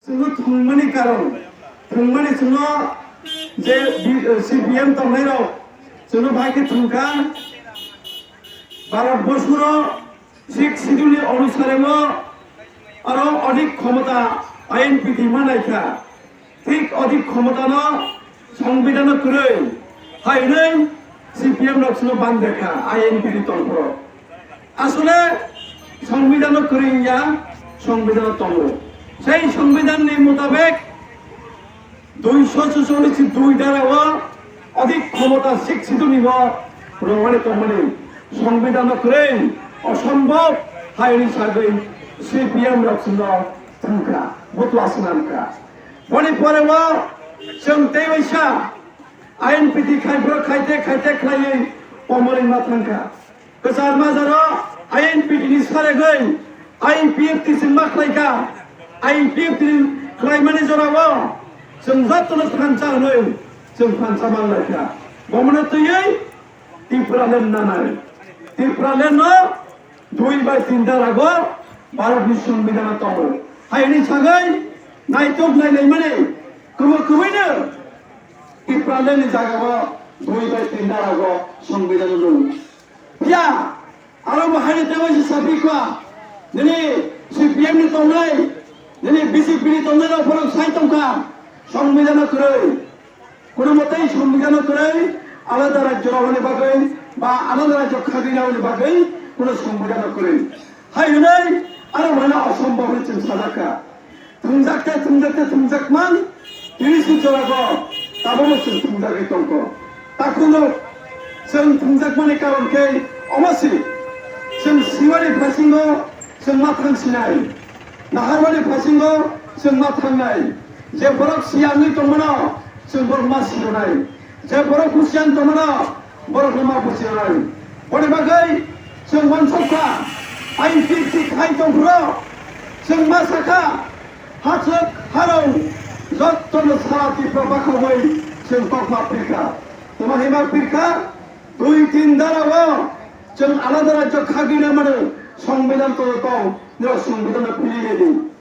जोङो थुंमानि कारन थुंमानि जोङो जे সিপিএম তমনাইরাও जोङो ভাইকে থুংকা ভারতবর্ষর শিখ শিডিউল অনুসারেও আরো অধিক ক্ষমতা আইএনপি দিমানাইখা ঠিক অধিক ক্ষমতা ন সংবিধান করে হাইनै সিপিএম রক্ষণ বান্ধেখা আইএনপি তন্ত্র আসলে সংবিধান করে ইয়া সংবিধান তন্ত্র সেই সংবিধাননি মোতাবেক 244 ধারাও অধিক ক্ষমতা শিখ শিডিউল রমানি তমানি সংবিধান করে অসম্ভব হাইনি সাগৈ সিপিএম রক্ষণ থুংকা বতু আসনানকা বনি পরেও जों तेवैसा आईएनपी खाइब्र खाइते खाइते खाइयै पमरि माथांखा गोसार माजारो आईएनपी नि सारेगै आईपीएफटी जों मा खालायखा आईपीएफटी खालायमाने जरावो जों जातनो थांचा नै जों थांचा मानलायखा बमने तयै तिफ्रालेन नानाय तिफ्रालेन 2/3 दारागो भारतनि संविधान तंगो हायनि सागै नायतक नायनाय माने 그거는 이프라렌이 자가고 도의가 된다라고 성비자는 야 아라고 하니 때문에 사비과 너네 CPM이 동네 너네 BCP이 동네로 보러 사이통가 성비자는 그래 그러면때 성비자는 그래 아লাদা রাজ্য হলে বাগৈ বা আলাদা রাজ্য খাগিনা হলে বাগৈ কোন সংবিধান করে হাই নাই আর মানে অসম্ভব হচ্ছে সাদাকা 등작만 이리수저라고 따보면서 등작이 똥거 따꾸노 전 등작만이 까운게 어머시 전 시월이 파신거 정마탕시나이 나하월이 파신거 정마탕나이 제 버럭 시양이 동문어 전 버럭 마시로나이 제 버럭 구시안 동문어 버럭 마 부시로나이 버리바가이 전 원석화 아인피티 카이 동프로 전 마사카 하측 하롱 যতন সারাটি প্রবাহই जों কখা পিরকা তোমার হিমা পিরকা 2-3 দাঁড়াও जों আলাদা রাজ্য খাগিনা মানে সংবিধান তো সংবিধান ফিরিয়ে দিই